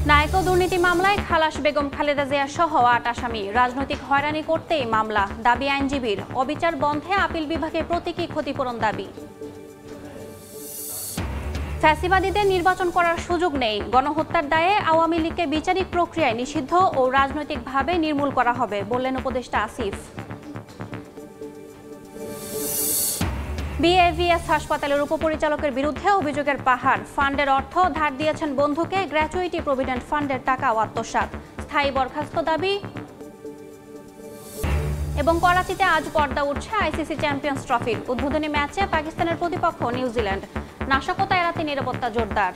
নাইকো দুর্নীতি মামলায় খালাস বেগম খালেদা জিয়া সহ ৮ আসামি। রাজনৈতিক হয়রানি করতেই মামলা, দাবি আইনজীবীর। অবিচার বন্ধে আপিল বিভাগে প্রতীকী ক্ষতিপূরণ দাবি। ফ্যাসিবাদীদের নির্বাচন করার সুযোগ নেই। গণহত্যার দায়ে আওয়ামী লীগকে বিচারিক প্রক্রিয়ায় নিষিদ্ধ ও রাজনৈতিকভাবে নির্মূল করা হবে, বললেন উপদেষ্টা আসিফ। বিএভিএস হাসপাতালের উপপরিচালকের বিরুদ্ধে অভিযোগের পাহাড়। ফান্ডের অর্থ ধার দিয়েছেন বন্ধুকে, গ্র্যাচুইটি প্রভিডেন্ট ফান্ডের টাকাও আত্মসাৎ। স্থায়ী বরখাস্ত দাবি। এবং করাচিতে আজ পর্দা উঠছে আইসিসি চ্যাম্পিয়ন্স ট্রফির। উদ্বোধনী ম্যাচে পাকিস্তানের প্রতিপক্ষ নিউজিল্যান্ড। নাশকতা এড়াতে নিরাপত্তা জোরদার।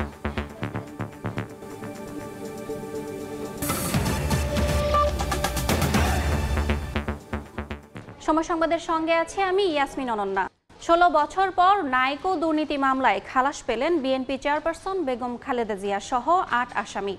সময় সংবাদের সঙ্গে আছি আমি ইয়াসমিন অনন্যা। ১৬ বছর পর নাইকো দুর্নীতি মামলায় খালাস পেলেন বিএনপি চেয়ারপারসন বেগম খালেদা জিয়া সহ ৮ আসামি।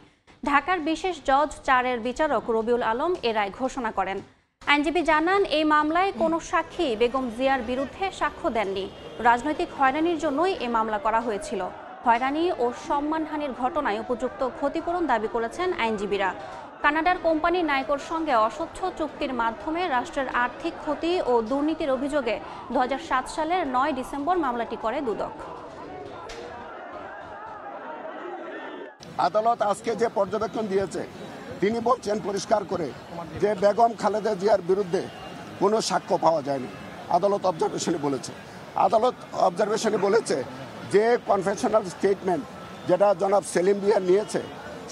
ঢাকার বিশেষ জজ ৪-এর বিচারক রবিউল আলম এ রায় ঘোষণা করেন। আইনজীবী জানান, এই মামলায় কোনো সাক্ষী বেগম জিয়ার বিরুদ্ধে সাক্ষ্য দেননি। রাজনৈতিক হয়রানির জন্যই এ মামলা করা হয়েছিল। হয়রানি ও সম্মানহানির ঘটনায় উপযুক্ত ক্ষতিপূরণ দাবি করেছেন আইনজীবীরা। কানাডার কোম্পানি নাইকোর সঙ্গে অস্বচ্ছ চুক্তির মাধ্যমে রাষ্ট্রের আর্থিক ক্ষতি ও দুর্নীতির অভিযোগে ২০০৭ সালের ৯ ডিসেম্বর মামলাটি করে দুদক। আদালত আজকে যে পর্যবেক্ষণ দিয়েছে, তিনি বলছেন পরিষ্কার করে যে বেগম খালেদা জিয়ার বিরুদ্ধে কোনো সাক্ষ্য পাওয়া যায়নি। আদালত অবজারভেশনে বলেছে যে কনফেশনাল স্টেটমেন্ট যেটা জনাব সেলিম জিয়া নিয়েছে,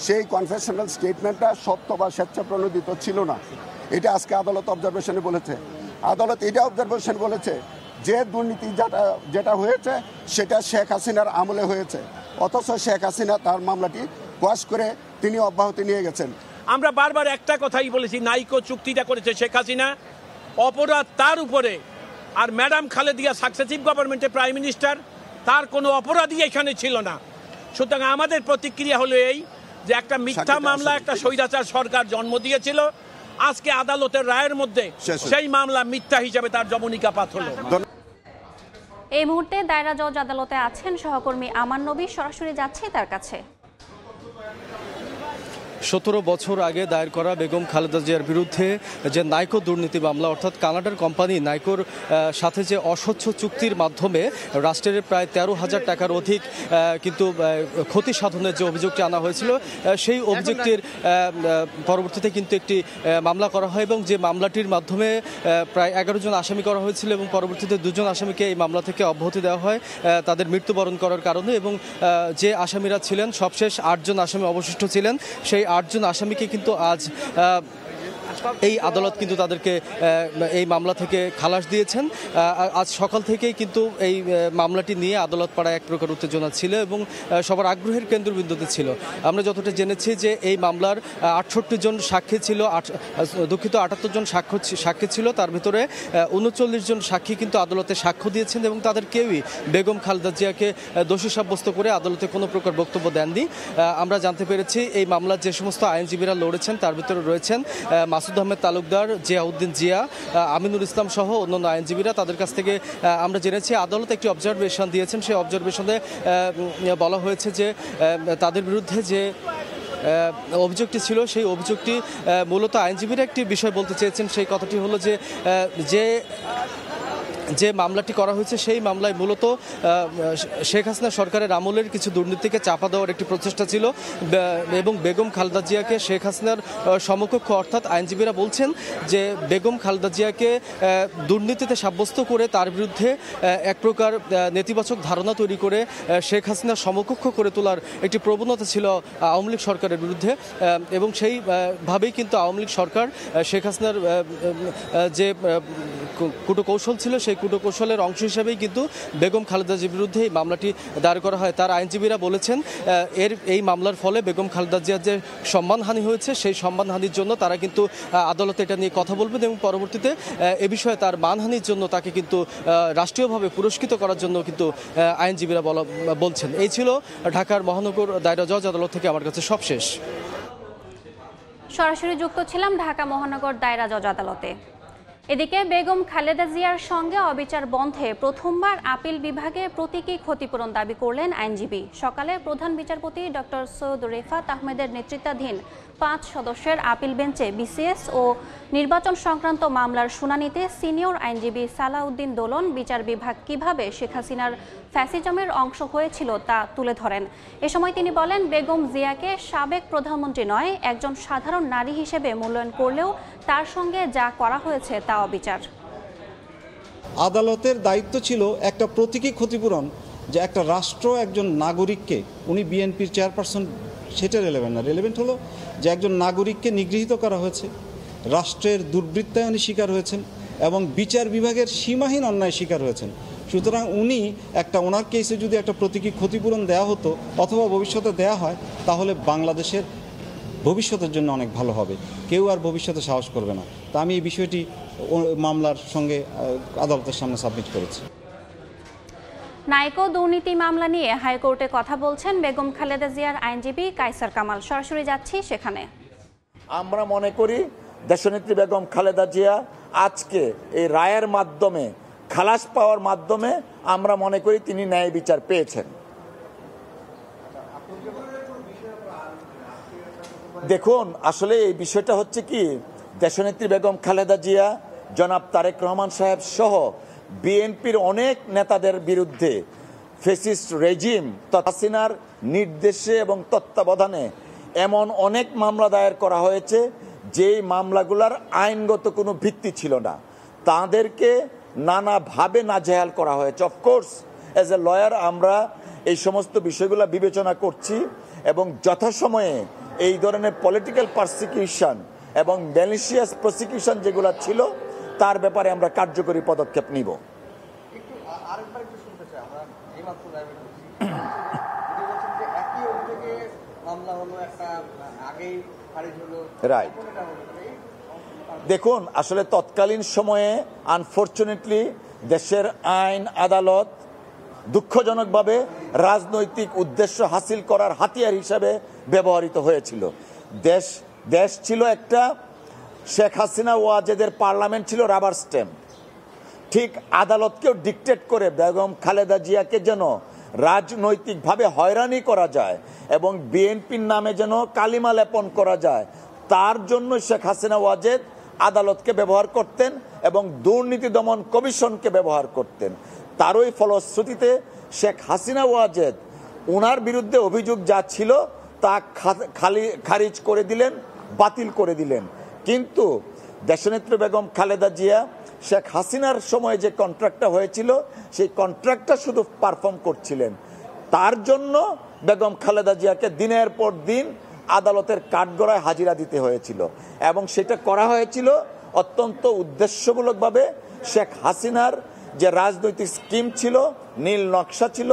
সেই কনফেশনাল স্টেটমেন্টটা সত্য বা স্বেচ্ছাপ্রণোদিত ছিল না। এটা আজকে আদালত অবজারভেশনে বলেছে। আদালত এটা অবজারভেশন বলেছে যে দুর্নীতি যেটা হয়েছে সেটা শেখ হাসিনার আমলে হয়েছে, অথচ শেখ হাসিনা তার মামলাটি কোয়াশ করে তিনি অব্যাহতি নিয়ে গেছেন। আমরা বারবার একটা কথাই বলেছি, নাইকো চুক্তিটা করেছে শেখ হাসিনা, অপরাধ তার উপরে। আর ম্যাডাম খালেদা সাকসেসিভ গভর্নমেন্টের প্রাইম মিনিস্টার, তার কোনো অপরাধী এখানে ছিল না। সুতরাং আমাদের প্রতিক্রিয়া হলো এই যে একটা মিথ্যা মামলা একটা স্বৈরাচার সরকার জন্ম দিয়েছিল। আজকে আদালতের রায়ের মধ্যে সেই মামলা মিথ্যা হিসেবে তার যবনিকাপাত হলো। এই মুহূর্তে দায়রা জজ আদালতে আছেন সহকর্মী আমান নবী, সরাসরি যাচ্ছে তার কাছে। ১৭ বছর আগে দায়ের করা বেগম খালেদা জিয়ার বিরুদ্ধে যে নাইকো দুর্নীতি মামলা, অর্থাৎ কানাডার কোম্পানি নাইকোর সাথে যে অস্বচ্ছ চুক্তির মাধ্যমে রাষ্ট্রের প্রায় ১৩,০০০ টাকার অধিক কিন্তু ক্ষতি সাধনের যে অভিযোগটি আনা হয়েছিল, সেই অভিযোগটির পরবর্তীতে কিন্তু একটি মামলা করা হয় এবং যে মামলাটির মাধ্যমে প্রায় ১১ জন আসামি করা হয়েছিল এবং পরবর্তীতে ২ জন আসামিকে এই মামলা থেকে অব্যাহতি দেওয়া হয় তাদের মৃত্যুবরণ করার কারণে। এবং যে আসামিরা ছিলেন, সবশেষ ৮ জন আসামি অবশিষ্ট ছিলেন, সেই ৮ জন আসামিকে কিন্তু আজ এই আদালত কিন্তু তাদেরকে এই মামলা থেকে খালাস দিয়েছেন। আজ সকাল থেকেই কিন্তু এই মামলাটি নিয়ে আদালত পাড়ায় এক প্রকার উত্তেজনা ছিল এবং সবার আগ্রহের কেন্দ্রবিন্দুতে ছিল। আমরা যতটা জেনেছি যে এই মামলার ৬৮ জন সাক্ষী ছিল, ৭৮ জন সাক্ষী ছিল, তার ভিতরে ৩৯ জন সাক্ষী কিন্তু আদালতে সাক্ষ্য দিয়েছেন এবং তাদের কেউই বেগম খালেদা জিয়াকে দোষী সাব্যস্ত করে আদালতে কোনো প্রকার বক্তব্য দেননি। আমরা জানতে পেরেছি এই মামলার যে সমস্ত আইনজীবীরা লড়েছেন তার ভিতরে রয়েছেন মাসুদ আহমেদ তালুকদার, জিয়াউদ্দিন জিয়া, আমিনুল ইসলাম সহ অন্যান্য আইনজীবীরা। তাদের কাছ থেকে আমরা জেনেছি আদালত একটি অবজারভেশন দিয়েছেন। সেই অবজারভেশনে বলা হয়েছে যে তাদের বিরুদ্ধে যে অভিযোগটি ছিল সেই অভিযোগটি মূলত আইনজীবীরা একটি বিষয় বলতে চেয়েছেন। সেই কথাটি হলো যে মামলাটি করা হয়েছে সেই মামলায় মূলত শেখ হাসিনা সরকারের আমলের কিছু দুর্নীতিকে চাপা দেওয়ার একটি প্রচেষ্টা ছিল এবং বেগম খালেদা জিয়াকে শেখ হাসিনার সমকক্ষ, অর্থাৎ আইনজীবীরা বলছেন যে বেগম খালেদা জিয়াকে দুর্নীতিতে সাব্যস্ত করে তার বিরুদ্ধে এক প্রকার নেতিবাচক ধারণা তৈরি করে শেখ হাসিনার সমকক্ষ করে তোলার একটি প্রবণতা ছিল আওয়ামী লীগ সরকারের বিরুদ্ধে এবং সেইভাবেই কিন্তু আওয়ামী লীগ সরকার শেখ হাসিনার যে কূটকৌশল ছিল সেই কূটকৌশলের অংশ হিসেবেই কিন্তু বেগম খালেদা জিয়ার বিরুদ্ধে এই মামলাটি দায়ের করা হয়। তার আইনজীবীরা বলেছেন এই মামলার ফলে বেগম খালেদা জিয়ার যে সম্মানহানি হয়েছে সেই সম্মানহানির জন্য তারা কিন্তু আদালতে এটা নিয়ে কথা বলবেন এবং পরবর্তীতে এ বিষয়ে তার মানহানির জন্য তাকে কিন্তু রাষ্ট্রীয়ভাবে পুরস্কৃত করার জন্য কিন্তু আইনজীবীরা বলছেন। এই ছিল ঢাকার মহানগর দায়রা জজ আদালত থেকে আমার কাছে সবশেষ। সরাসরি যুক্ত ছিলাম ঢাকা মহানগর দায়রা জজ আদালতে। এদিকে বেগম খালেদা জিয়ার সঙ্গে অবিচার বন্ধে প্রথমবার আপিল বিভাগে প্রতীকী ক্ষতিপূরণ দাবি করলেন আইনজীবী। সকালে প্রধান বিচারপতি ডক্টর সৈয়দ রেফাত আহমেদের নেতৃত্বাধীন 5 সদস্যের আপিল বেঞ্চে বিসিএস ও নির্বাচন সংক্রান্ত মামলার শুনানিতে সিনিয়র আইনজীবী সালাউদ্দিন দোলন বিচার বিভাগ কিভাবে শেখ হাসিনার ফ্যাসিজমের অংশ হয়েছিল তা তুলে ধরেন। এ সময় তিনি বলেন, বেগম জিয়াকে সাবেক প্রধানমন্ত্রী নয়, একজন সাধারণ নারী হিসেবে মূল্যায়ন করলেও তার সঙ্গে যা করা হয়েছে তা অবিচার। আদালতের দায়িত্ব ছিল একটা প্রতীকী ক্ষতিপূরণ, যে একটা রাষ্ট্র একজন নাগরিককে, উনি বিএনপির চেয়ারপারসন, সেটা রেলেভেন্ট না। রেলেভেন্ট হলো যে একজন নাগরিককে নিগৃহীত করা হয়েছে, রাষ্ট্রের দুর্বৃত্তায়নের শিকার হয়েছেন এবং বিচার বিভাগের সীমাহীন অন্যায় শিকার হয়েছেন। সুতরাং উনি ওনার কেসে যদি একটা প্রতীকী ক্ষতিপূরণ দেওয়া হতো অথবা ভবিষ্যতে দেয়া হয়, তাহলে বাংলাদেশের ভবিষ্যতের জন্য অনেক ভালো হবে। কেউ আর ভবিষ্যতে সাহস করবে না। তা আমি এই বিষয়টি মামলার সঙ্গে আদালতের সামনে সাবমিট করেছি। নাইকো দুর্নীতি মামলা নিয়ে হাইকোর্টে কথা বলছেন বেগম খালেদা জিয়ার আইনজীবী কায়সার কামাল। সরাসরি যাচ্ছি সেখানে। আমরা মনে করি দেশনেত্রী বেগম খালেদা জিয়া আজকে এই রায়ের মাধ্যমে, খালাস পাওয়ার মাধ্যমে আমরা মনে করি তিনি ন্যায় বিচার পেয়েছেন। দেখুন, আসলে এই বিষয়টা হচ্ছে কি, দেশনেত্রী বেগম খালেদা জিয়া, জনাব তারেক রহমান সাহেব সহ বিএনপির অনেক নেতাদের বিরুদ্ধে ফ্যাসিস্ট রেজিম হাসিনার নির্দেশে এবং তত্ত্বাবধানে এমন অনেক মামলা দায়ের করা হয়েছে যেই মামলাগুলোর আইনগত কোনো ভিত্তি ছিল না। তাদেরকে নানাভাবে নাজেহাল করা হয়েছে। অফকোর্স অ্যাজ এ লয়ার আমরা এই সমস্ত বিষয়গুলো বিবেচনা করছি এবং যথাসময়ে এই ধরনের পলিটিক্যাল পারসিকিউশন এবং ম্যালিশিয়াস প্রসিকিউশন যেগুলো ছিল তার ব্যাপারে আমরা কার্যকরী পদক্ষেপ নিব। রাইট। দেখুন, আসলে তৎকালীন সময়ে আনফরচুনেটলি দেশের আইন আদালত দুঃখজনকভাবে রাজনৈতিক উদ্দেশ্য হাসিল করার হাতিয়ার হিসাবে ব্যবহৃত হয়েছিল। দেশ ছিল একটা, শেখ হাসিনা ওয়াজেদের পার্লামেন্ট ছিল রাবার স্ট্যাম্প। ঠিক আদালতকেও ডিকটেট করে বেগম খালেদা জিয়াকে যেন রাজনৈতিকভাবে হয়রানি করা যায় এবং বিএনপির নামে যেন কালিমা লেপন করা যায়, তার জন্য শেখ হাসিনা ওয়াজেদ আদালতকে ব্যবহার করতেন এবং দুর্নীতি দমন কমিশনকে ব্যবহার করতেন। তারই ফলশ্রুতিতে শেখ হাসিনা ওয়াজেদ ওনার বিরুদ্ধে অভিযোগ যা ছিল তা খারিজ করে দিলেন, বাতিল করে দিলেন। কিন্তু দেশনেত্রী বেগম খালেদা জিয়া শেখ হাসিনার সময় যে কন্ট্রাক্টটা হয়েছিল সেই কন্ট্রাক্টটা শুধু পারফর্ম করছিলেন। তার জন্য বেগম খালেদা জিয়াকে দিনের পর দিন আদালতের কাঠগড়ায় হাজিরা দিতে হয়েছিল এবং সেটা করা হয়েছিল অত্যন্ত উদ্দেশ্যমূলকভাবে। শেখ হাসিনার যে রাজনৈতিক স্কিম ছিল, নীল নকশা ছিল,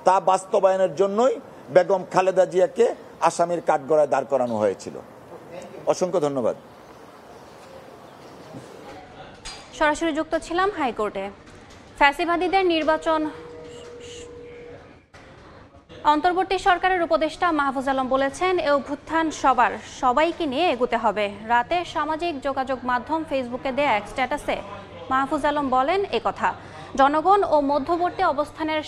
তা বাস্তবায়নের জন্যই বেগম খালেদা জিয়াকে আসামির কাঠগড়ায় দাঁড় করানো হয়েছিল। অসংখ্য ধন্যবাদ। সরাসরি যুক্ত ছিলাম হাইকোর্টে। ফ্যাসিবাদীদের নির্বাচন অন্তর্বর্তী সরকারের উপদেষ্টা মাহফুজ আলম বলেছেন, এ অভ্যুত্থান সবাইকে নিয়ে এগোতে হবে। রাতে সামাজিক যোগাযোগ মাধ্যম ফেসবুকে দেয়া এক স্ট্যাটাসে মাহফুজ আলম বলেন একথা। জনগণ ও মধ্যবর্তী অবস্থানের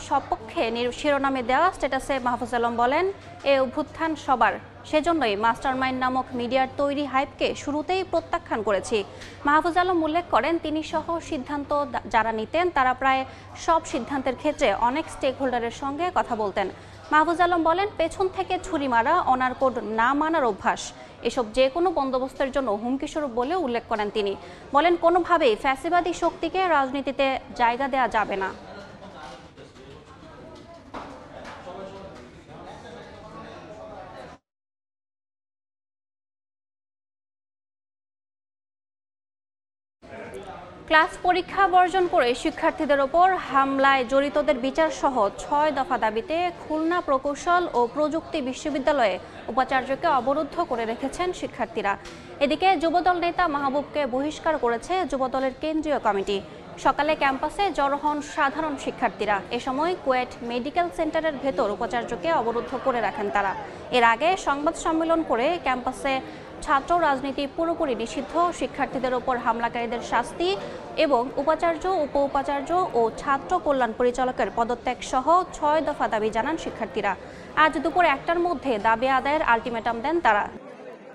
সপক্ষে শিরোনামে দেওয়া স্ট্যাটাসে মাহফুজ আলম বলেন, এ অভ্যুত্থান সবার, সেজন্যই মাস্টারমাইন্ড নামক মিডিয়ার তৈরি হাইপকে শুরুতেই প্রত্যাখ্যান করেছি। মাহফুজ আলম উল্লেখ করেন, তিনি সহ সিদ্ধান্ত যারা নিতেন তারা প্রায় সব সিদ্ধান্তের ক্ষেত্রে অনেক স্টেক হোল্ডারের সঙ্গে কথা বলতেন। মাহফুজ আলম বলেন, পেছন থেকে ছুরি মারা, অনার কোড না মানার অভ্যাস, এসব যে কোনো বন্দোবস্তের জন্য হুমকিস্বরূপ বলে উল্লেখ করেন তিনি। বলেন, কোনোভাবেই ফ্যাসিবাদী শক্তিকে রাজনীতিতে জায়গা দেওয়া যাবে না। ক্লাস পরীক্ষা বর্জন করে শিক্ষার্থীদের ওপর হামলায় জড়িতদের বিচার সহ 6 দফা দাবিতে খুলনা প্রকৌশল ও প্রযুক্তি বিশ্ববিদ্যালয়ে উপাচার্যকে অবরুদ্ধ করে রেখেছেন শিক্ষার্থীরা। এদিকে যুবদল নেতা মাহবুবকে বহিষ্কার করেছে যুবদলের কেন্দ্রীয় কমিটি। সকালে ক্যাম্পাসে জড়ো হন সাধারণ শিক্ষার্থীরা। এ সময় কুয়েট মেডিকেল সেন্টারের ভেতর উপাচার্যকে অবরুদ্ধ করে রাখেন তারা। এর আগে সংবাদ সম্মেলন করে ক্যাম্পাসে ছাত্র রাজনীতি পুরোপুরি নিষিদ্ধ, শিক্ষার্থীদের ওপর হামলাকারীদের শাস্তি এবং উপাচার্য, উপ উপাচার্য ও ছাত্র কল্যাণ পরিচালকের পদত্যাগ সহ 6 দফা দাবি জানান শিক্ষার্থীরা। আজ দুপুর 1টার মধ্যে দাবি আদায়ের আলটিমেটাম দেন তারা।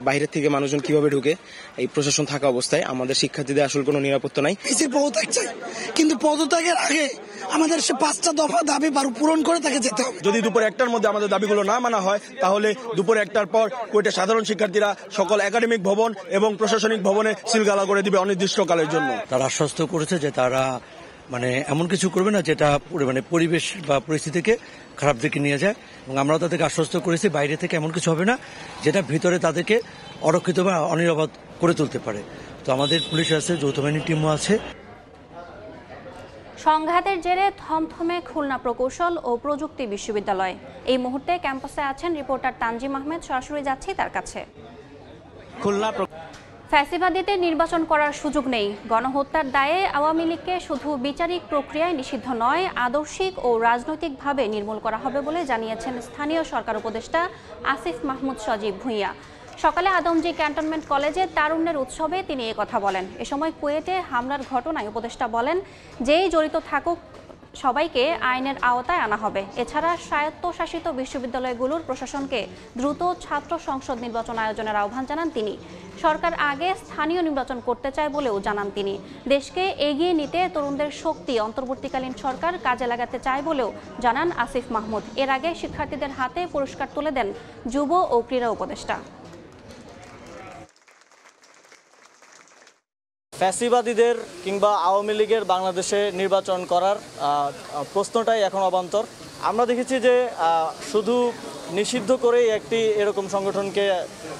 বাইরে থেকে মানুষজন কিভাবে ঢুকে, এই প্রশাসন থাকা অবস্থায় আমাদের শিক্ষার্থীদের আসল কোনো নিরাপত্তা নাই। পদত্যাগ চাই, কিন্তু পদত্যাগের আগে আমাদের সে 5টা দফা দাবি পূরণ করে তাকে যেতে হবে। যদি দুপুর 1টার মধ্যে আমাদের দাবিগুলো না মানা হয়, তাহলে দুপুর 1টার পর কুয়েটের সাধারণ শিক্ষার্থীরা সকল একাডেমিক ভবন এবং প্রশাসনিক ভবনে সিলগালা করে দিবে অনির্দিষ্টকালের জন্য। তারা আশ্বস্ত করেছে যে তারা এমন কিছু করবে না যেটা পরিবেশ বা পরিস্থিতিকে খারাপ দিকে নিয়ে যায়, এবং আমরা তাদেরকে আশ্বস্ত করেছি বাইরে থেকে এমন কিছু হবে না যেটা ভিতরে তাদেরকে অরক্ষিত বা অনিরাপদ করে তুলতে পারে। তো আমাদের পুলিশ আছে, যৌথ বাহিনী টিমও আছে। সংঘাতের জেরে থমথমে খুলনা প্রকৌশল ও প্রযুক্তি বিশ্ববিদ্যালয়। এই মুহূর্তে ক্যাম্পাসে আছেন রিপোর্টার তানজিম আহমেদ, সরাসরি যাচ্ছি তার কাছে। খুলনা ফ্যাসিবাদীদের নির্বাচন করার সুযোগ নেই। গণহত্যার দায়ে আওয়ামী লীগকে শুধু বিচারিক প্রক্রিয়ায় নিষিদ্ধ নয়, আদর্শিক ও রাজনৈতিকভাবে নির্মূল করা হবে বলে জানিয়েছেন স্থানীয় সরকার উপদেষ্টা আসিফ মাহমুদ সজীব ভূঁইয়া। সকালে আদমজী ক্যান্টনমেন্ট কলেজে তারুণ্যের উৎসবে তিনি কথা বলেন। এ সময় কুয়েটে হামলার ঘটনায় উপদেষ্টা বলেন, যেই জড়িত থাকুক সবাইকে আইনের আওতায় আনা হবে। এছাড়া স্বায়ত্তশাসিত বিশ্ববিদ্যালয়গুলোর প্রশাসনকে দ্রুত ছাত্র সংসদ নির্বাচন আয়োজনের আহ্বান জানান তিনি। সরকার আগে স্থানীয় নির্বাচন করতে চায় বলেও জানান তিনি। দেশকে এগিয়ে নিতে তরুণদের শক্তি অন্তর্বর্তীকালীন সরকার কাজে লাগাতে চায় বলেও জানান আসিফ মাহমুদ। এর আগে শিক্ষার্থীদের হাতে পুরস্কার তুলে দেন যুব ও ক্রীড়া উপদেষ্টা। ফ্যাসিবাদীদের কিংবা আওয়ামী লীগের বাংলাদেশে নির্বাচন করার প্রশ্নটাই এখন অবান্তর। আমরা দেখেছি যে শুধু নিষিদ্ধ করেই একটি এরকম সংগঠনকে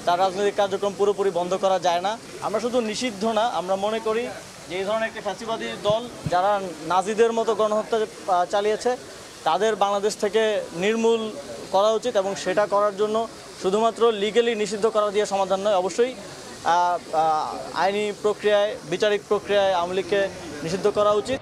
তার রাজনৈতিক কার্যক্রম পুরোপুরি বন্ধ করা যায় না। আমরা শুধু নিষিদ্ধ না, আমরা মনে করি যে এই ধরনের একটি ফ্যাসিবাদী দল যারা নাজিদের মতো গণহত্যা চালিয়েছে তাদের বাংলাদেশ থেকে নির্মূল করা উচিত, এবং সেটা করার জন্য শুধুমাত্র লিগ্যালি নিষিদ্ধ করা দিয়ে সমাধান নয়, অবশ্যই আইনি প্রক্রিয়ায়, বিচারিক প্রক্রিয়ায় আওয়ামী লীগকে নিষিদ্ধ করা উচিত।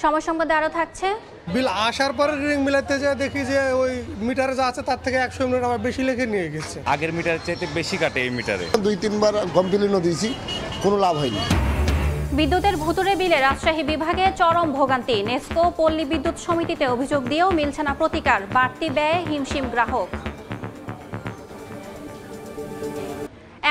সময় সংবাদে আরও থাকছে। বিল আসার পরে রিডিং মিলাতে যায় দেখি যে ওই মিটারে যা আছে তার থেকে 100 ইউনিট আবার বেশি লিখে নিয়ে গেছে। আগের মিটারের চাইতে বেশি কাটে এই মিটারে। 2-3 বার কমপ্লেনও দিয়েছি, কোনো লাভ হয়নি। বিদ্যুতের ভুতুরে বিলে রাজশাহী বিভাগে চরম ভোগান্তি। নেসকো পল্লী বিদ্যুৎ সমিতিতে অভিযোগ দিয়েও মিলছে না প্রতিকার। বাড়তি ব্যয়ে হিমশিম গ্রাহক।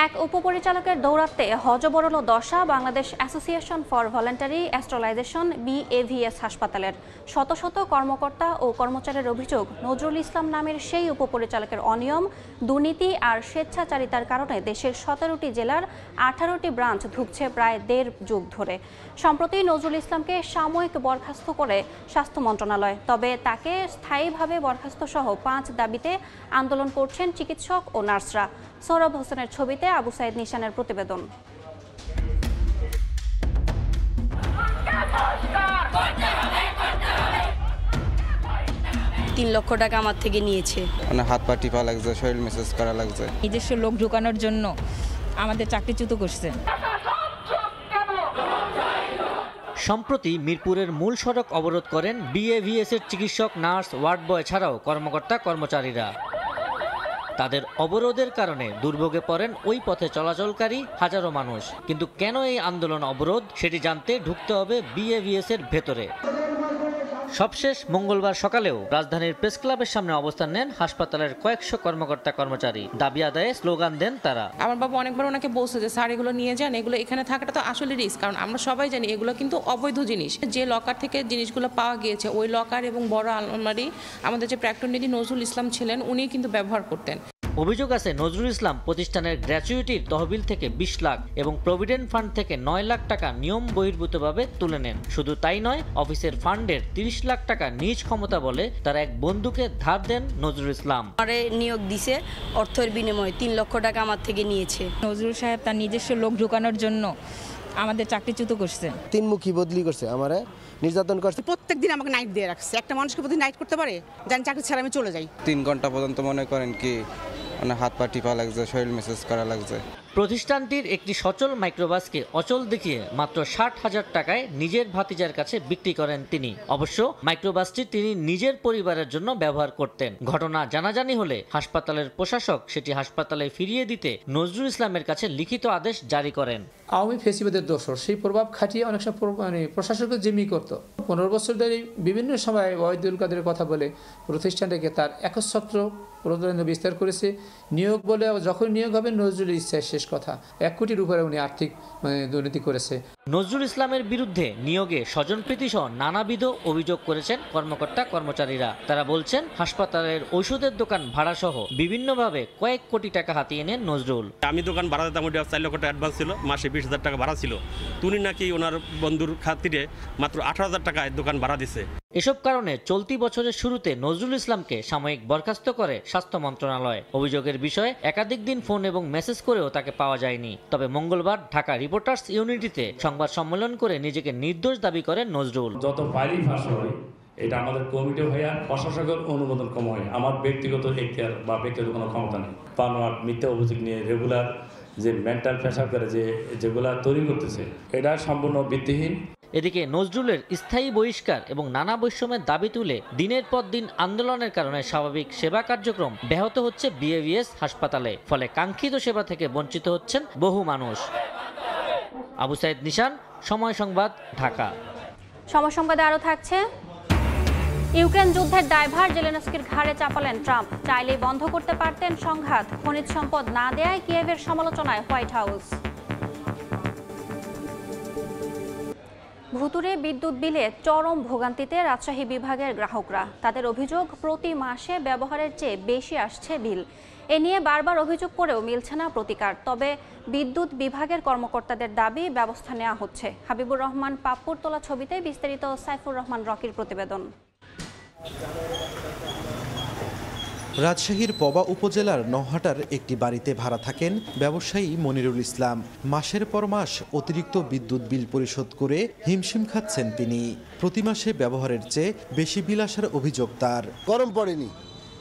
এক উপপরিচালকের দৌরাত্মে হযবরল দশা Bangladesh association for voluntary sterilization BAVS হাসপাতালের। শত শত কর্মকর্তা ও কর্মচারীর অভিযোগ, নজরুল ইসলাম নামের সেই উপপরিচালকের অনিয়ম, দুর্নীতি আর স্বেচ্ছাচারিতার কারণে দেশের 17টি জেলার 18টি ব্রাঞ্চ ধুঁকছে প্রায় 1.5 যুগ ধরে। সম্প্রতি নজরুল ইসলামকে সাময়িক বরখাস্ত করে স্বাস্থ্য মন্ত্রণালয়। তবে তাকে স্থায়ীভাবে বরখাস্ত সহ 5 দাবিতে আন্দোলন করছেন চিকিৎসক ও নার্সরা। সৌরভ হোসেনের ছবিতে আবু সাইদ নিশানের প্রতিবেদন। 3 লক্ষ টাকা আমার থেকে নিয়েছে। হাত পা টিপা লাগছে, শরীর মেসেজ করা লাগছে। নিজস্ব লোক ঢোকানোর জন্য আমাদের চাকরিচ্যুত করছে। সম্প্রতি মিরপুরের মূল সড়ক অবরোধ করেন BAVS এর চিকিৎসক, নার্স, ওয়ার্ড বয় ছাড়াও কর্মকর্তা কর্মচারীরা। তাদের অবরোধের কারণে দুর্ভোগে পড়েন ওই পথে চলাচলকারী হাজারো মানুষ। কিন্তু কেন এই আন্দোলন অবরোধ, সেটি জানতে ঢুকতে হবে BAVS এর ভেতরে। সবশেষ মঙ্গলবার সকালেও রাজধানীর প্রেস ক্লাবের সামনে অবস্থান নেন হাসপাতালের কয়েকশো কর্মকর্তা কর্মচারী। দাবি আদায়ে স্লোগান দেন তারা। আমার বাবা অনেকবার ওনাকে বলছে যে স্যার এগুলো নিয়ে যান, এগুলো এখানে থাকাটা তো আসলে রিস্ক, কারণ আমরা সবাই জানি এগুলো কিন্তু অবৈধ জিনিস। যে লকার থেকে জিনিসগুলো পাওয়া গিয়েছে, ওই লকার এবং বড় আলমারি আমাদের যে প্রাক্তন নিধি নজরুল ইসলাম ছিলেন উনি কিন্তু ব্যবহার করতেন। অভিযোগ আছে নজরুল ইসলাম প্রতিষ্ঠানের গ্র্যাচুইটির তহবিল থেকে 20 লাখ এবং প্রভিডেন্ট ফান্ড থেকে 9 লাখ টাকা নিয়ম বহির্ভূতভাবে তুলে নেন। শুধু তাই নয়, অফিসের ফান্ডের 30 লাখ টাকা নিজ ক্ষমতা বলে তারা এক বন্ধুকে ধার দেন নজরুল ইসলাম। আমারে নিয়োগ দিছে, অর্থের বিনিময়ে 3 লক্ষ টাকা আমার থেকে নিয়েছে। নজরুল সাহেব তার নিজস্ব লোক ঢোকানোর জন্য আমাদের চাকরিচ্যুত করছে। 3 মুখী বদলি করছে, আমারে নির্যাতন করছে। প্রত্যেকদিন আমাকে নাইট দিয়ে রাখছে। একটা মানুষকে প্রতি নাইট করতে পারে? জানি চাকরি ছাড়া আমি চলে যাই। 3 ঘন্টা পর্যন্ত মনে করেন কি হাত পা টিপা লাগছে, শরীর মেসেজ করা লাগছে। প্রতিষ্ঠানটির একটি সচল মাইক্রোবাসকে অচল দেখিয়ে মাত্র 60,000 টাকায় নিজের ভাতিজার কাছে বিক্রি করেন তিনি। অবশ্য মাইক্রোবাসটি তিনি নিজের পরিবারের জন্য ব্যবহার করতেন। ঘটনা জানাজানি হলে হাসপাতালের প্রশাসক সেটি হাসপাতালে ফিরিয়ে দিতে নজরুল ইসলামের কাছে লিখিত আদেশ জারি করেন। আওয়ামী ফেসিবাদের দোসর সেই প্রভাব খাটিয়ে অনেক সময় প্রশাসকের জিম্মি করত। 15 বছর ধরে বিভিন্ন সময় ওয়াহিদুল কাদেরের কথা বলে প্রতিষ্ঠানটাকে তার একচ্ছত্র প্রতিদ্বন্দ্বিতা বিস্তার করেছে। নিয়োগ বলে যখন নিয়োগ হবে নজরুলের ইচ্ছায় শেষ কথা। 1 কোটির উপরে উনি আর্থিক দুর্নীতি করেছে। নজরুল ইসলামের বিরুদ্ধে নিয়োগে স্বজনপ্রীতি সহ নানাবিধ অভিযোগ করেছেন কর্মকর্তা কর্মচারীরা। তারা বলছেন হাসপাতালের ওষুধের দোকান ভাড়া সহ বিভিন্নভাবে কয়েক কোটি টাকা হাতিয়ে নেন নজরুল। আমি দোকান ভাড়া দিতাম, 4 লক্ষ টাকা অ্যাডভান্স ছিল, মাসে 20,000 টাকা ভাড়া ছিল। উনি নাকি ওনার বন্ধুর খাতিরে মাত্র 18,000 টাকায় দোকান ভাড়া দিছে। এসব কারণে চলতি বছরের শুরুতে নজরুল ইসলামকে সাময়িক বরখাস্ত করে স্বাস্থ্য মন্ত্রণালয়। অভিযোগের বিষয়ে একাধিক দিন ফোন এবং মেসেজ করেও তাকে পাওয়া যায়নি। তবে মঙ্গলবার ঢাকা রিপোর্টার্স ইউনিটিতে সংবাদ সম্মেলন করে নিজেকে নির্দোষ দাবি করেন নজরুল। যত ফাইলই ফাঁস হয় এটা আমাদের কমিটি হয়ে প্রশাসকের অনুমোদন কম হয়। আমার ব্যক্তিগত এখতিয়ার বা ব্যক্তিগত কোনো ক্ষমতা নেই। পানোয়ার মিথ্যা অভিযোগ নিয়ে রেগুলার যে মেন্টাল প্রেশার করে যেগুলা তৈরি করতেছে এটা সম্পূর্ণ ভিত্তিহীন। এদিকে নজরুলের স্থায়ী বহিষ্কার এবং নানা বৈষম্যের দাবি তুলে দিনের পর দিন আন্দোলনের কারণে স্বাভাবিক সেবা কার্যক্রম ব্যাহত হচ্ছে বিএভিএস হাসপাতালে। ফলে কাঙ্ক্ষিত সেবা থেকে বঞ্চিত হচ্ছেন বহু মানুষ। আবু সাইদ নিশান, সময় সংবাদ, ঢাকা। সময় সংবাদে আরও থাকছে, ইউক্রেন যুদ্ধের দায়ভার জেলেনস্কির ঘাড়ে চাপালেন ট্রাম্প। চাইলেই বন্ধ করতে পারতেন সংঘাত। খনিজ সম্পদ না দেয়ায় কিয়েভের সমালোচনায় হোয়াইট হাউস। ভুতুড়ে বিদ্যুৎ বিলে চরম ভোগান্তিতে রাজশাহী বিভাগের গ্রাহকরা। তাদের অভিযোগ, প্রতি মাসে ব্যবহারের চেয়ে বেশি আসছে বিল। এ নিয়ে বারবার অভিযোগ করেও মিলছে না প্রতিকার। তবে বিদ্যুৎ বিভাগের কর্মকর্তাদের দাবি ব্যবস্থা নেওয়া হচ্ছে। হাবিবুর রহমান পাপ্পুর তোলা ছবিতে বিস্তারিত সাইফুর রহমান রকির প্রতিবেদন। রাজশাহীর পবা উপজেলার নওহাটার একটি বাড়িতে ভাড়া থাকেন ব্যবসায়ী মনিরুল ইসলাম। মাসের পর মাস অতিরিক্ত বিদ্যুৎ বিল পরিশোধ করে হিমশিম খাচ্ছেন তিনি। প্রতি মাসে ব্যবহারের চেয়ে বেশি বিল আসার অভিযোগ তার। গরম পড়েনি,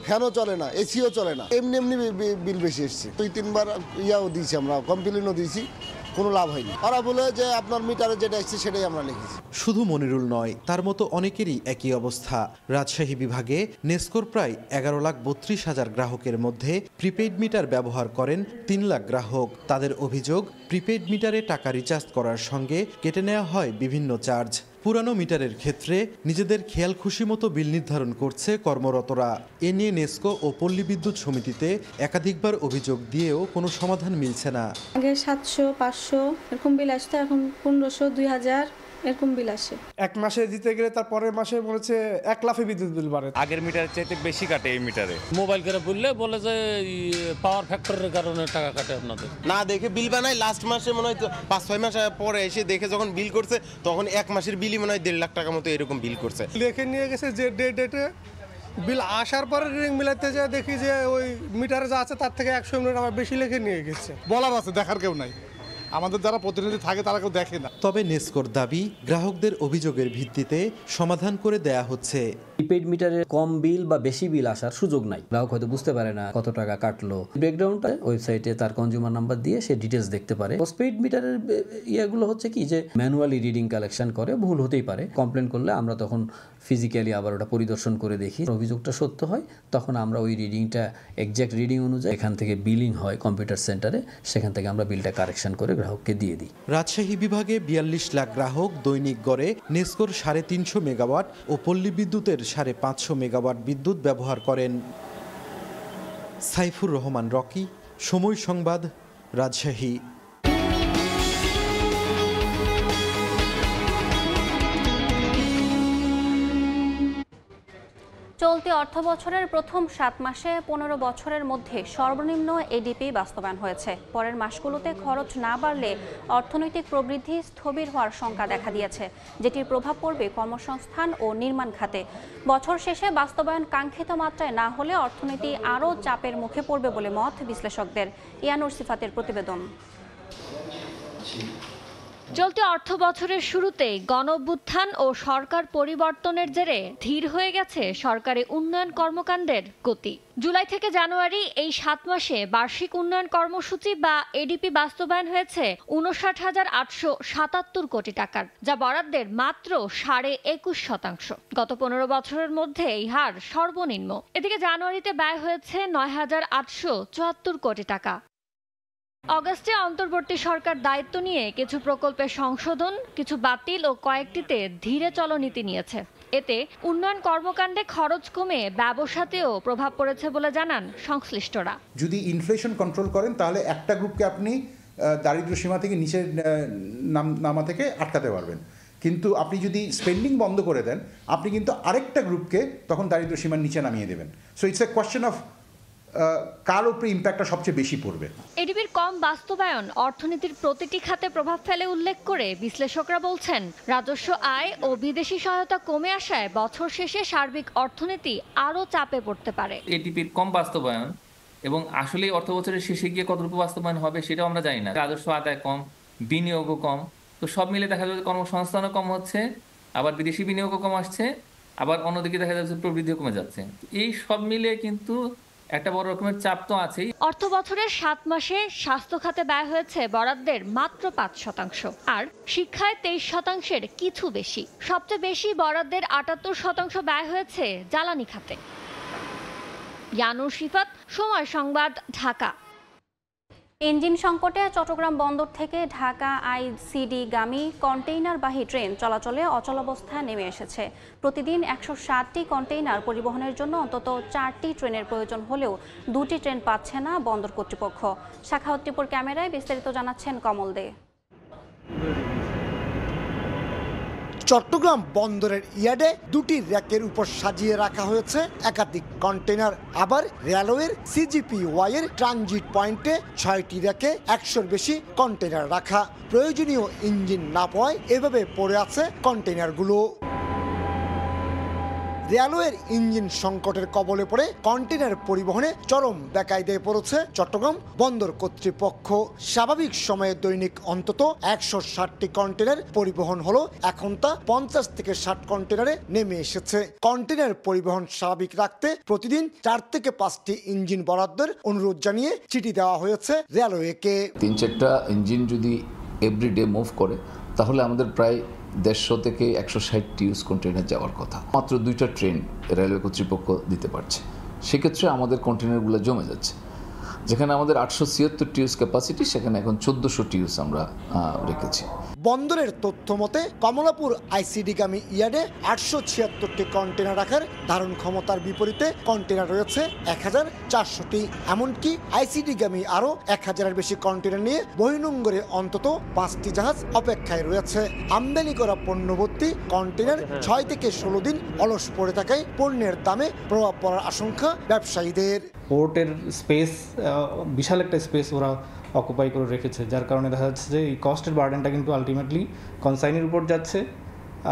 ফ্যানও চলে না, এসিও চলে না, এমনি এমনি বিল বেশি এসছে। 2-3 বার ইয়াও দিয়েছি, আমরা কমপ্লেনও দিয়েছি, কোনো লাভ হয়নি। ওরা বলে যে আপনার মিটারে যেটা এসছে সেটাই আমরা লিখেছি। শুধু মনিরুল নয়, তার মতো অনেকেরই একই অবস্থা। রাজশাহী বিভাগে নেসকোর প্রায় 11,32,000 গ্রাহকের মধ্যে প্রিপেইড মিটার ব্যবহার করেন 3 লাখ গ্রাহক। তাদের অভিযোগ, প্রিপেইড মিটারে টাকা রিচার্জ করার সঙ্গে কেটে নেওয়া হয় বিভিন্ন চার্জ। পুরানো মিটারের ক্ষেত্রে নিজেদের খেয়াল খুশি মতো বিল নির্ধারণ করছে কর্মরতরা। এ নিয়ে নেসকো ও পল্লী বিদ্যুৎ সমিতিতে একাধিকবার অভিযোগ দিয়েও কোনো সমাধান মিলছে না। আগে 700, 500 এরকম বিল আসতো, এখন 1500, 2000 এরকম বিল আসে। 1 মাসে দিতে গেলে তার পরের মাসে বলেছে 1 লাখে বিদ্যুৎ বিল বাড়ে। আগের মিটারের চাইতে বেশি কাটে এই মিটারে। মোবাইল করে বলে যে পাওয়ার ফ্যাক্টরের কারণে টাকা কাটে আপনাদের। না দেখে বিল বানায়, লাস্ট মাসে মনে হয় 5-6 মাস পরে এসে দেখে যখন বিল করছে তখন 1 মাসের বিলই মনে হয় 1.5 লাখ টাকা মতো এরকম বিল করছে। লিখে নিয়ে গেছে যে ডেটে বিল আসার পরে রিডিং মিলাতে যায় দেখি যে ওই মিটারে যা আছে তার থেকে 100 ইউনিট আবার বেশি লিখে নিয়ে গেছে। বলার আছে, দেখার কেউ নাই। আমাদের যারা প্রতিনিধি থাকে তারা কেউ দেখে না। তবে নেসকোর দাবি, গ্রাহকদের অভিযোগের ভিত্তিতে সমাধান করে দেয়া হচ্ছে। প্রিপেইড মিটারে কম বিল বা বেশি বিল আসার সুযোগ নাই। গ্রাহক হয়তো বুঝতে পারে না কত টাকা কাটলো। ব্রেকডাউনটা ওয়েবসাইটে তার কনজিউমার নাম্বার দিয়ে সে ডিটেলস দেখতে পারে। পোস্টপেইড মিটারের ইয়েগুলো হচ্ছে কি যে ম্যানুয়ালি রিডিং কালেকশন করে, ভুল হতেই পারে। কমপ্লেন করলে আমরা তখন ফিজিক্যালি আবার ওটা পরিদর্শন করে দেখি। অভিযোগটা সত্য হয় তখন আমরা ওই রিডিংটা এক্সাক্ট রিডিং অনুযায়ী এখান থেকে বিলিং হয় কম্পিউটার সেন্টারে, সেখান থেকে আমরা বিলটা কারেকশন করে গ্রাহককে দিয়ে দিই। রাজশাহী বিভাগে 42 লাখ গ্রাহক দৈনিক গড়ে নেসকোর 350 মেগাওয়াট ও পল্লী বিদ্যুতের 550 মেগাওয়াট বিদ্যুৎ ব্যবহার করেন। সাইফুর রহমান রকি, সময় সংবাদ, রাজশাহী। চলতি অর্থবছরের প্রথম 7 মাসে 15 বছরের মধ্যে সর্বনিম্ন এডিপি বাস্তবায়ন হয়েছে। পরের মাসগুলোতে খরচ না বাড়লে অর্থনৈতিক প্রবৃদ্ধি স্থবির হওয়ার শঙ্কা দেখা দিয়েছে, যেটির প্রভাব পড়বে কর্মসংস্থান ও নির্মাণ খাতে। বছর শেষে বাস্তবায়ন কাঙ্ক্ষিত মাত্রায় না হলে অর্থনীতি আরও চাপের মুখে পড়বে বলে মত বিশ্লেষকদের। ইয়ানুর সিফাতের প্রতিবেদন। চলতি অর্থ বছরের শুরুতে গণঅভ্যুত্থান ও সরকার পরিবর্তনের জেরে ধীর হয়ে গেছে সরকারি উন্নয়ন কর্মকাণ্ডের গতি। জুলাই থেকে জানুয়ারি এই 7 মাসে বার্ষিক উন্নয়ন কর্মসূচি বা এডিপি বাস্তবায়ন হয়েছে 59,877 কোটি টাকার, যা বরাদ্দের মাত্র 21.5%। গত 15 বছরের মধ্যে এই হার সর্বনিম্ন। এদিকে জানুয়ারিতে ব্যয় হয়েছে 9,874 কোটি টাকা। অগাস্টে অন্তর্বর্তী সরকার দায়িত্ব নিয়ে কিছু প্রকল্পের সংশোধন, কিছু বাতিল ও কয়েকটিতে ধীরে চলনীতি নিয়েছে। এতে উন্নয়ন কর্মকাণ্ডে খরচ কমে ব্যবসাতেও প্রভাব পড়েছে বলে জানান সংশ্লিষ্টরা। যদি ইনফ্লেশন কন্ট্রোল করেন তাহলে একটা গ্রুপকে আপনি দারিদ্র্য সীমা থেকে নিচে নামা থেকে আটকাতে পারবেন, কিন্তু আপনি যদি স্পেন্ডিং বন্ধ করে দেন আপনি কিন্তু আরেকটা গ্রুপকে তখন দারিদ্র্য সীমার নিচে নামিয়ে দেবেন। So it's a question of কার উপরে ইম্প্যাক্টটা সবচেয়ে বেশি পড়বে। এডিপির কম বাস্তবায়ন অর্থনীতির প্রতিটি খাতে প্রভাব ফেলে উল্লেখ করে বিশ্লেষকরা বলছেন, রাজস্ব আয় ও বিদেশি সহায়তা কমে আসায় বছর শেষে সার্বিক অর্থনীতি আরও চাপে পড়তে পারে। এডিপির কম বাস্তবায়ন এবং আসলে অর্থ বছরের শেষে গিয়ে কতটুকু বাস্তবায়ন হবে সেটাও আমরা জানি না। রাজস্ব আদায় কম, বিনিয়োগও কম, তো সব মিলে দেখা যাচ্ছে কর্মসংস্থানও কম হচ্ছে, আবার বিদেশি বিনিয়োগও কম আসছে, আবার অন্যদিকে দেখা যাচ্ছে প্রবৃদ্ধিও কমে যাচ্ছে। এই সব মিলে কিন্তু একটা বড় রকমের চাপ তো আছেই। অর্থ বছরের 7 মাসে স্বাস্থ্য খাতে ব্যয় হয়েছে বরাদ্দের মাত্র 5%, আর শিক্ষায় 23%-এর কিছু বেশি। সবচেয়ে বেশি বরাদ্দের 78% ব্যয় হয়েছে জ্বালানি খাতে। ইয়ানুর শিফাত, সময় সংবাদ, ঢাকা। ইঞ্জিন সংকটে চট্টগ্রাম বন্দর থেকে ঢাকা আইসিডি গামী কন্টেইনারবাহী ট্রেন চলাচলে অচলাবস্থা নেমে এসেছে। প্রতিদিন 160টি কন্টেইনার পরিবহনের জন্য অন্তত 4টি ট্রেনের প্রয়োজন হলেও 2টি ট্রেন পাচ্ছে না বন্দর কর্তৃপক্ষ। শাখাওয়াত টিপুর ক্যামেরায় বিস্তারিত জানাচ্ছেন কমল দে। চট্টগ্রাম বন্দরের ইয়ার্ডে 2টি র্যাকের উপর সাজিয়ে রাখা হয়েছে একাধিক কন্টেইনার। আবার রেলওয়ের সিজিপিওয়াই এর ট্রানজিট পয়েন্টে 6টি র্যাকে 100-র বেশি কন্টেইনার রাখা। প্রয়োজনীয় ইঞ্জিন না পাওয়ায় এভাবে পড়ে আছে কন্টেইনারগুলো। রেলওয়ের ইঞ্জিন সংকটের কবলে পড়ে কন্টেইনার পরিবহনে চরম বেকায়দায় পড়েছে চট্টগ্রাম বন্দর কর্তৃপক্ষ। স্বাভাবিক সময়ে দৈনিক অন্তত 160টি কন্টেইনার পরিবহন হলো, এখন তা 50 থেকে 60 কন্টেইনারে নেমে এসেছে। কন্টেইনার পরিবহন স্বাভাবিক রাখতে প্রতিদিন 4 থেকে 5টি ইঞ্জিন বরাদ্দের অনুরোধ জানিয়ে চিঠি দেওয়া হয়েছে রেলওয়েকে। 3-4টা ইঞ্জিন যদি এভরিডে মুভ করে তাহলে আমাদের প্রায় 150 থেকে 160 টিউস কন্টেইনার যাওয়ার কথা। মাত্র 2টা ট্রেন রেলওয়ে কর্তৃপক্ষ দিতে পারছে। সেক্ষেত্রে আমাদের কন্টেইনারগুলো জমে যাচ্ছে। যেখানে আমাদের 876 টিউস ক্যাপাসিটি, সেখানে এখন 1400 টিউস আমরা রেখেছি। বন্দরের তথ্য মতে কমলাপুর আইসিডিগামী ইয়ার্ডে 876টি কন্টেইনার রাখার ধারণ ক্ষমতার বিপরীতে কন্টেইনার রয়েছে 1400টি। এমনকি আইসিডিগামী আরও 1000-এর বেশি কন্টেইনার নিয়ে বহির্নোঙরে অন্তত 5টি জাহাজ অপেক্ষায় রয়েছে। আমদানি করা পণ্যভর্তি কন্টেইনার 6 থেকে 16 দিন অলস পড়ে থাকায় পণ্যের দামে প্রভাব পড়ার আশঙ্কা ব্যবসায়ীদের। পোর্টের স্পেস, বিশাল একটা স্পেস ওরা অকুপাই করে রেখেছে, যার কারণে দেখা যাচ্ছে যে এই কস্টের বার্ডেনটা কিন্তু আলটিমেটলি কনসাইনের উপর যাচ্ছে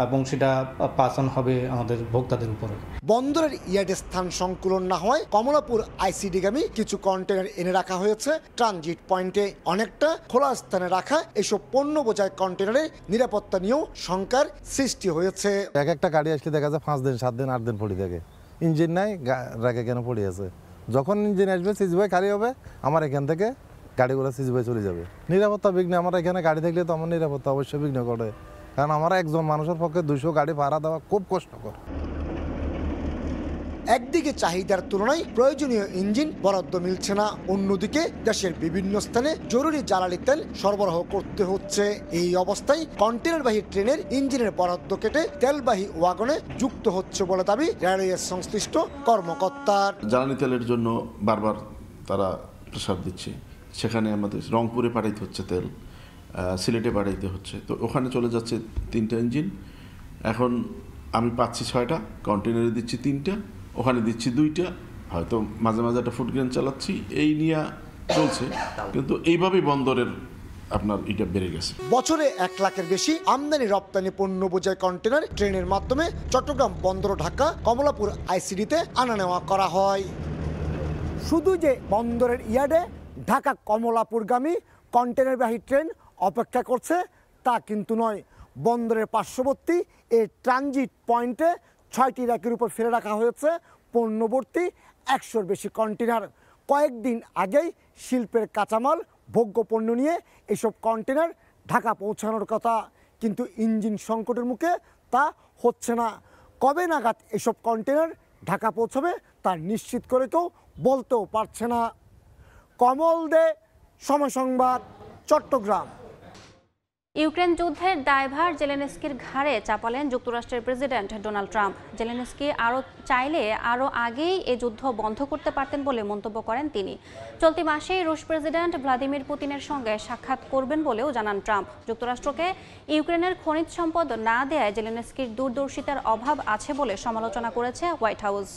এবং সেটা পাস অন হবে আমাদের ভোক্তাদের উপরে। বন্দরের ইয়ার্ডে স্থান সংকুলন না হওয়ায় কমলাপুর আইসিডিগামী কিছু কন্টেইনার এনে রাখা হয়েছে ট্রানজিট পয়েন্টে। অনেকটা খোলা স্থানে রাখা এসব পণ্য বোঝায় কন্টেইনারের নিরাপত্তা নিয়েও শঙ্কার সৃষ্টি হয়েছে। এক একটা গাড়ি আসলে দেখা যায় 5 দিন 7 দিন 8 দিন পড়ে থাকে, ইঞ্জিন নাই, রাখে কেন পড়ে আছে। যখন ইঞ্জিন আসবে সিজিবাই খালি হবে, আমার এখান থেকে গাড়িগুলো সিজিবাই চলে যাবে। নিরাপত্তা বিঘ্ন, আমার এখানে গাড়ি থাকলে তো আমার নিরাপত্তা অবশ্যই বিঘ্ন করে, কারণ আমার একজন মানুষের পক্ষে 200 গাড়ি ভাড়া দেওয়া খুব কষ্টকর। একদিকে চাহিদার তুলনায় প্রয়োজনীয় ইঞ্জিন বরাদ্দ মিলছে না, অন্যদিকে দেশের বিভিন্ন স্থানে জরুরি জ্বালানি তেল সরবরাহ করতে হচ্ছে। এই অবস্থায় কন্টেইনারবাহী ট্রেনের ইঞ্জিনের বরাদ্দ কেটে তেলবাহী ওয়াগনে যুক্ত হচ্ছে বলে দাবি রেলওয়ে সংশ্লিষ্ট কর্মকর্তার। জ্বালানি তেলের জন্য বারবার তারা প্রেসার দিচ্ছে, সেখানে আমাদের রংপুরে পাঠাইতে হচ্ছে তেল, সিলেটে পাঠাইতে হচ্ছে, তো ওখানে চলে যাচ্ছে 3টা ইঞ্জিন। এখন আমি পাচ্ছি 6টা, কন্টেইনারে দিচ্ছি 3টা, ওখানে দিচ্ছি 2টা, হয়তো মাঝে মাঝে একটা ফুটগ্রেন চালাচ্ছি, এই নিয়ে চলছে। কিন্তু এইভাবেই বন্দরের আপনার এটা বেড়ে গেছে। বছরে 1 লাখের বেশি আমদানি রপ্তানি পণ্য বোঝাই কন্টেইনার ট্রেনের মাধ্যমে চট্টগ্রাম বন্দর, ঢাকা, কমলাপুর আইসিডিতে আনা নেওয়া করা হয়। শুধু যে বন্দরের ইয়ার্ডে ঢাকা কমলাপুরগামী কন্টেইনারবাহী ট্রেন অপেক্ষা করছে তা কিন্তু নয়। বন্দরের পার্শ্ববর্তী এই ট্রানজিট পয়েন্টে 6টি র্যাকের উপর ফেলে রাখা হয়েছে পণ্যভর্তি 100-র বেশি কন্টেনার। কয়েকদিন আগেই শিল্পের কাঁচামাল ভোগ্য পণ্য নিয়ে এসব কন্টেনার ঢাকা পৌঁছানোর কথা, কিন্তু ইঞ্জিন সংকটের মুখে তা হচ্ছে না। কবে নাগাদ এসব কন্টেনার ঢাকা পৌঁছাবে তা নিশ্চিত করে কেউ বলতেও পারছে না। কমল দে, সময় সংবাদ, চট্টগ্রাম। ইউক্রেন যুদ্ধের দায়ভার জেলেনস্কির ঘাড়ে চাপালেন যুক্তরাষ্ট্রের প্রেসিডেন্ট ডোনাল্ড ট্রাম্প। জেলেনস্কি চাইলে আরও আগেই এ যুদ্ধ বন্ধ করতে পারতেন বলে মন্তব্য করেন তিনি। চলতি মাসেই রুশ প্রেসিডেন্ট ভ্লাদিমির পুতিনের সঙ্গে সাক্ষাৎ করবেন বলেও জানান ট্রাম্প। যুক্তরাষ্ট্রকে ইউক্রেনের খনিজ সম্পদ না দেয়ায় জেলেনস্কির দূরদর্শিতার অভাব আছে বলে সমালোচনা করেছে হোয়াইট হাউস।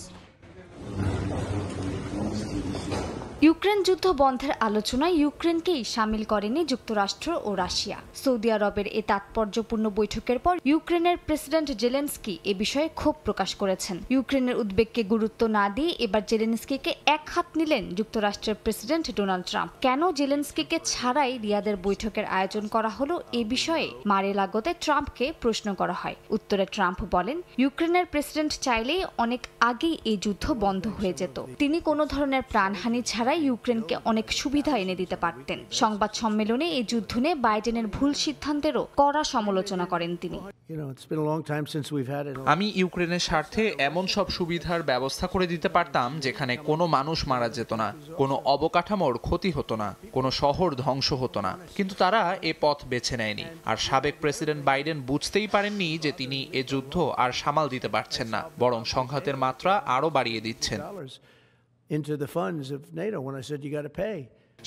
ইউক্রেন যুদ্ধ বন্ধের আলোচনায় ইউক্রেনকেই শামিল করেনি যুক্তরাষ্ট্র ও রাশিয়া। সৌদি আরবের এই তাৎপর্যপূর্ণ বৈঠকের পর ইউক্রেনের প্রেসিডেন্ট জেলেনস্কি এ বিষয়ে ক্ষোভ প্রকাশ করেছেন। ইউক্রেনের উদ্বেগকে গুরুত্ব না দিয়ে এবার জেলেনস্কিকে এক হাত নিলেন যুক্তরাষ্ট্রের প্রেসিডেন্ট ডোনাল্ড ট্রাম্প। কেন জেলেনস্কিকে ছাড়াই রিয়াদের বৈঠকের আয়োজন করা হলো এ বিষয়ে মারে-লাগোতে ট্রাম্পকে প্রশ্ন করা হয়। উত্তরে ট্রাম্প বলেন, ইউক্রেনের প্রেসিডেন্ট চাইলেই অনেক আগেই এই যুদ্ধ বন্ধ হয়ে যেত। তিনি কোনো ধরনের প্রাণহানি ছাড়াই ইউক্রেনকে অনেক সুবিধা এনে দিতে পারতেন। সংবাদ সম্মেলনে এই যুদ্ধ নিয়ে বাইডেনের ভুল সিদ্ধান্তেরও কড়া সমালোচনা করেন তিনি। আমি ইউক্রেনের স্বার্থে এমন সব সুবিধার ব্যবস্থা করে দিতে পারতাম যেখানে কোনো মানুষ মারা যেত না, কোনো অবকাঠামোর ক্ষতি হতো না, কোনো শহর ধ্বংস হতো না, কিন্তু তারা এ পথ বেছে নেয়নি। আর সাবেক প্রেসিডেন্ট বাইডেন বুঝতেই পারেননি যে তিনি এ যুদ্ধ আর সামাল দিতে পারছেন না, বরং সংঘাতের মাত্রা আরও বাড়িয়ে দিচ্ছেন।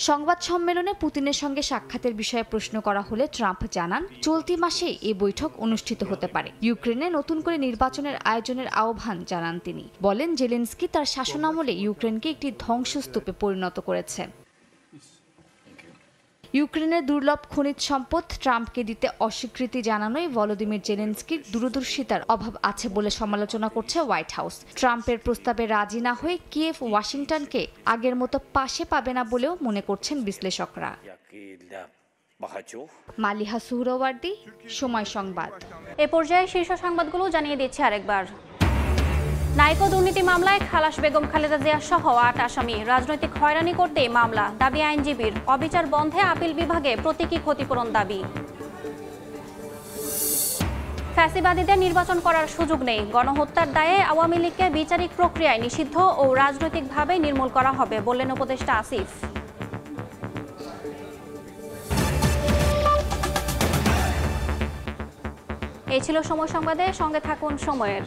সংবাদ সম্মেলনে পুতিনের সঙ্গে সাক্ষাতের বিষয়ে প্রশ্ন করা হলে ট্রাম্প জানান, চলতি মাসে এই বৈঠক অনুষ্ঠিত হতে পারে। ইউক্রেনে নতুন করে নির্বাচনের আয়োজনের আহ্বান জানান তিনি। বলেন, জেলেনস্কি তার শাসনামলে ইউক্রেনকে একটি ধ্বংসস্তূপে পরিণত করেছেন। ইউক্রেনের দুর্লভ খনিজ সম্পদ ট্রাম্পকে দিতে অস্বীকৃতি জানানোয় ভলোদিমির জেলেনস্কির দূরদর্শিতার অভাব আছে বলে সমালোচনা করছে হোয়াইট হাউস। ট্রাম্পের প্রস্তাবে রাজি না হয়ে কিয়েভ ওয়াশিংটনকে আগের মতো পাশে পাবে না বলেও মনে করছেন বিশ্লেষকরা। মালিহা সুহরাওয়ার্দী, সময় সংবাদ। এ পর্যায়ে শীর্ষ সংবাদগুলো জানিয়ে দিচ্ছে আরেকবার। নাইকো দুর্নীতি মামলায় খালাস বেগম খালেদা জিয়া সহ 8 আসামি। রাজনৈতিক হয়রানি করতে মামলা, দাবি আইনজীবীর। অবিচার বন্ধে আপিল বিভাগে প্রতীকী ক্ষতিপূরণ দাবি। ফ্যাসিবাদীদের নির্বাচন করার সুযোগ নেই। গণহত্যার দায়ে আওয়ামী লীগকে বিচারিক প্রক্রিয়ায় নিষিদ্ধ ও রাজনৈতিকভাবে নির্মূল করা হবে বললেন উপদেষ্টা আসিফ। এই ছিল সময় সংবাদে, সঙ্গে থাকুন সময়ের।